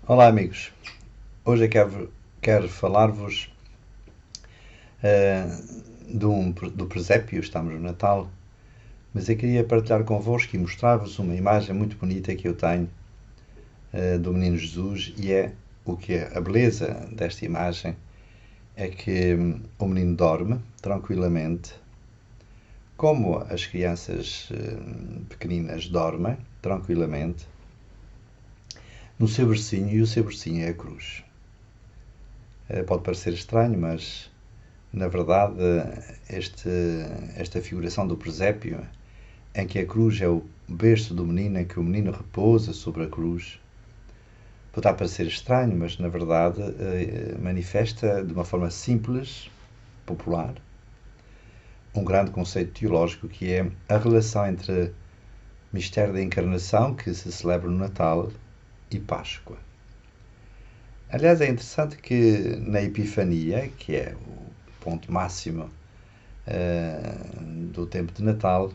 Olá amigos, hoje quero falar-vos do presépio. Estamos no Natal, mas eu queria partilhar convosco e mostrar-vos uma imagem muito bonita que eu tenho do Menino Jesus, e a beleza desta imagem é que o menino dorme tranquilamente, como as crianças pequeninas dormem tranquilamente, no seu bercinho, e o seu bercinho é a cruz. Pode parecer estranho, mas na verdade esta figuração do presépio, em que a cruz é o berço do menino, em que o menino repousa sobre a cruz, pode parecer estranho, mas na verdade manifesta de uma forma simples, popular, um grande conceito teológico, que é a relação entre mistério da encarnação, que se celebra no Natal, e Páscoa. Aliás, é interessante que na Epifania, que é o ponto máximo do tempo de Natal,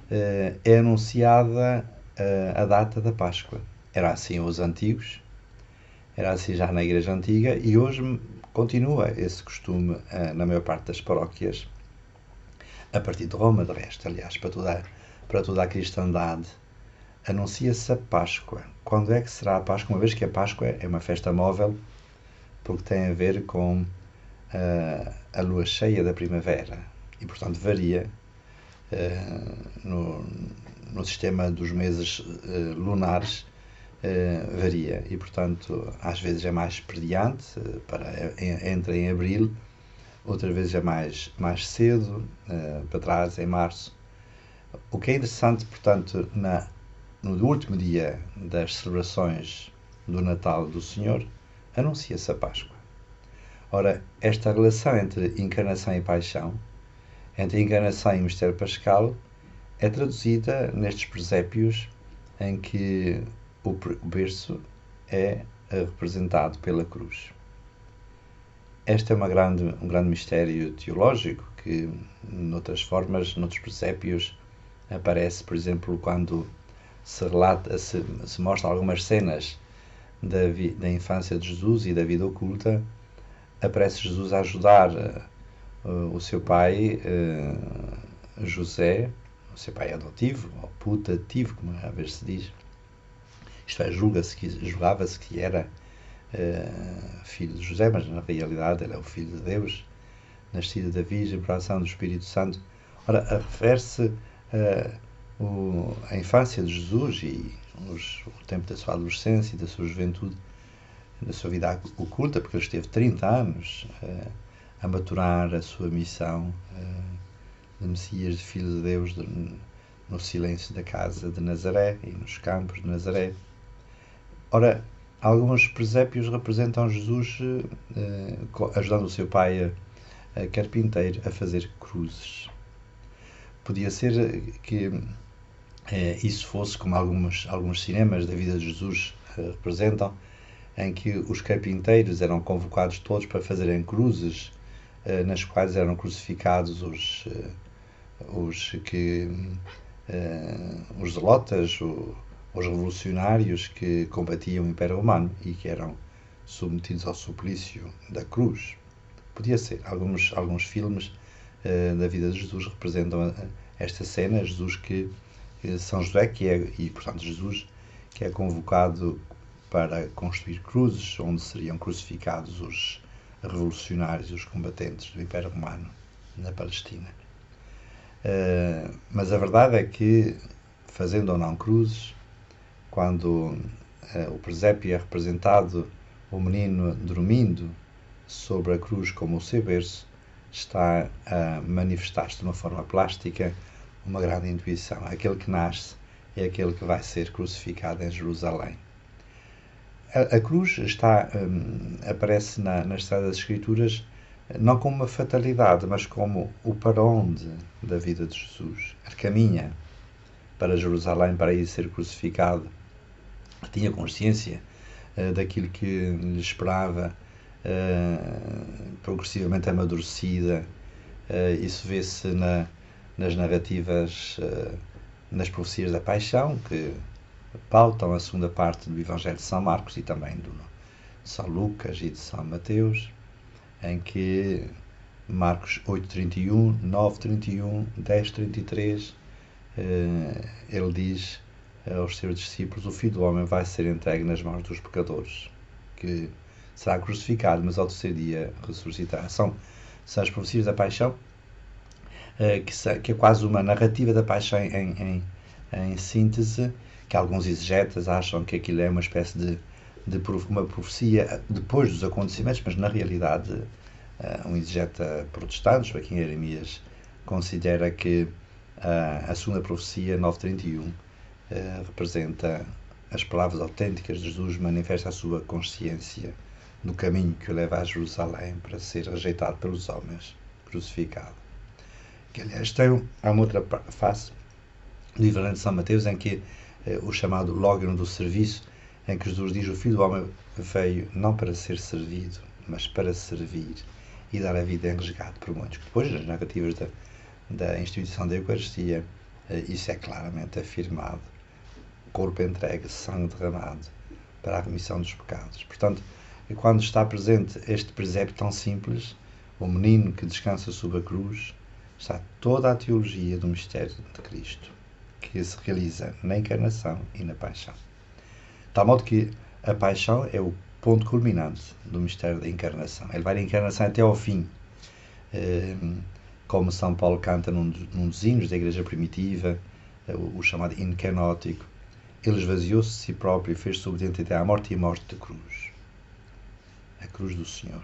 é anunciada a data da Páscoa. Era assim os antigos, era assim já na Igreja Antiga, e hoje continua esse costume na maior parte das paróquias, a partir de Roma, de resto, aliás, para toda a cristandade. Anuncia-se a Páscoa. Quando é que será a Páscoa? Uma vez que a Páscoa é uma festa móvel, porque tem a ver com a lua cheia da primavera, e portanto varia no sistema dos meses lunares, varia, e portanto às vezes é mais expediente, entra em abril, outras vezes é mais cedo, para trás, em março. O que é interessante, portanto, no último dia das celebrações do Natal do Senhor, anuncia-se a Páscoa. Ora, esta relação entre encarnação e paixão, entre encarnação e mistério pascal, é traduzida nestes presépios em que o berço é representado pela cruz. Este é um grande mistério teológico que, noutras formas, noutros presépios, aparece, por exemplo, quando se mostra algumas cenas da infância de Jesus e da vida oculta. Aparece Jesus a ajudar o seu pai, José, o seu pai adotivo, ou putativo, como às vezes se diz. Isto é, julgava-se que era filho de José, mas na realidade ele é o Filho de Deus, nascido da Virgem por ação do Espírito Santo. Ora, refere-se a infância de Jesus e o tempo da sua adolescência e da sua juventude, da sua vida oculta, porque ele esteve 30 anos a maturar a sua missão de Messias, de Filho de Deus, no silêncio da casa de Nazaré e nos campos de Nazaré. Ora, alguns presépios representam Jesus ajudando o seu pai carpinteiro a fazer cruzes. Podia ser que isso fosse como alguns cinemas da vida de Jesus representam, em que os carpinteiros eram convocados todos para fazerem cruzes, nas quais eram crucificados os zelotas, os revolucionários que combatiam o Império Romano e que eram submetidos ao suplício da cruz. Podia ser. Alguns filmes da vida de Jesus representam esta cena, São José, portanto Jesus, que é convocado para construir cruzes onde seriam crucificados os revolucionários e os combatentes do Império Romano na Palestina. Mas a verdade é que, fazendo ou não cruzes, quando o presépio é representado, o menino dormindo sobre a cruz como o seu berço, está a manifestar-se de uma forma plástica uma grande intuição. Aquele que nasce é aquele que vai ser crucificado em Jerusalém. A cruz aparece na Estrada das Escrituras não como uma fatalidade, mas como o para onde da vida de Jesus. Ele caminha para Jerusalém para ir ser crucificado. Tinha consciência daquilo que lhe esperava, progressivamente amadurecida. Isso vê-se nas narrativas, nas profecias da paixão, que pautam a segunda parte do Evangelho de São Marcos e também de São Lucas e de São Mateus, em que Marcos 8:31, 9:31, 10:33, ele diz aos seus discípulos: o Filho do Homem vai ser entregue nas mãos dos pecadores, que será crucificado, mas ao terceiro dia ressuscitará. São as profecias da paixão, que é quase uma narrativa da paixão em síntese, que alguns exegetas acham que aquilo é uma espécie de uma profecia depois dos acontecimentos, mas na realidade um exegeta protestante, Joaquim Jeremias, considera que a segunda profecia, 9:31, representa as palavras autênticas de Jesus, manifesta a sua consciência do caminho que o leva a Jerusalém para ser rejeitado pelos homens, crucificado. Que, aliás, há uma outra face do Evangelho de São Mateus, em que o chamado lógion do serviço, em que Jesus diz: o Filho do Homem veio não para ser servido, mas para servir e dar a vida em resgate por muitos. Depois, nas narrativas da instituição da Eucaristia, isso é claramente afirmado. Corpo entregue, sangue derramado para a remissão dos pecados. Portanto, quando está presente este presépio tão simples, o menino que descansa sob a cruz, está toda a teologia do mistério de Cristo, que se realiza na encarnação e na paixão. De tal modo que a paixão é o ponto culminante do mistério da encarnação. Ele vai da encarnação até ao fim. Como São Paulo canta num dos hinos da Igreja Primitiva, o chamado hino canótico: ele esvaziou-se de si próprio e fez-se obediente até à morte e morte da cruz. A cruz do Senhor.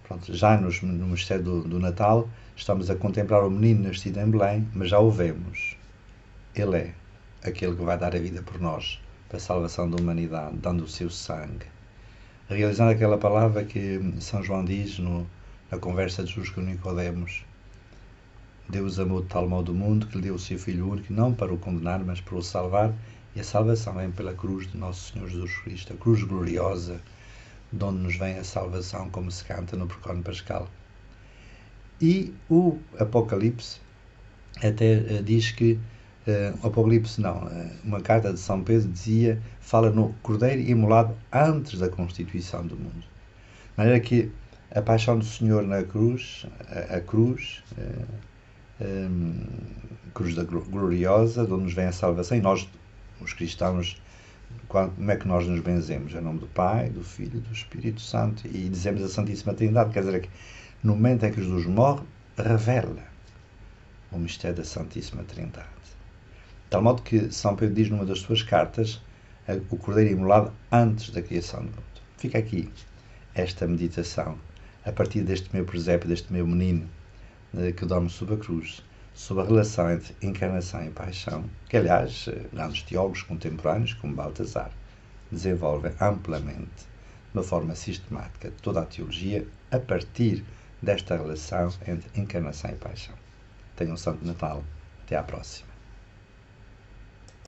Pronto, já no mistério do Natal, estamos a contemplar o menino nascido em Belém, mas já o vemos. Ele é aquele que vai dar a vida por nós, para a salvação da humanidade, dando o seu sangue. Realizando aquela palavra que São João diz na conversa de Jesus com Nicodemos: Deus amou de tal modo o mundo que lhe deu o seu Filho único, não para o condenar, mas para o salvar, e a salvação vem pela cruz de Nosso Senhor Jesus Cristo, a cruz gloriosa, de onde nos vem a salvação, como se canta no pregão pascal. E o Apocalipse até diz que, uma carta de São Pedro fala no Cordeiro imolado antes da constituição do mundo. De maneira que a paixão do Senhor na cruz, a cruz gloriosa, de onde nos vem a salvação, e nós, os cristãos, como é que nós nos benzemos? Em nome do Pai, do Filho e do Espírito Santo, e dizemos a Santíssima Trindade. Quer dizer que no momento em que Jesus morre, revela o mistério da Santíssima Trindade. De tal modo que São Pedro diz numa das suas cartas: o Cordeiro imolado antes da criação do mundo. Fica aqui esta meditação, a partir deste meu presépio, deste meu menino que dorme sob a cruz, sobre a relação entre encarnação e paixão, que, aliás, grandes teólogos contemporâneos, como Baltasar, desenvolvem amplamente, de uma forma sistemática, toda a teologia a partir desta relação entre encarnação e paixão. Tenham um Santo Natal. Até à próxima.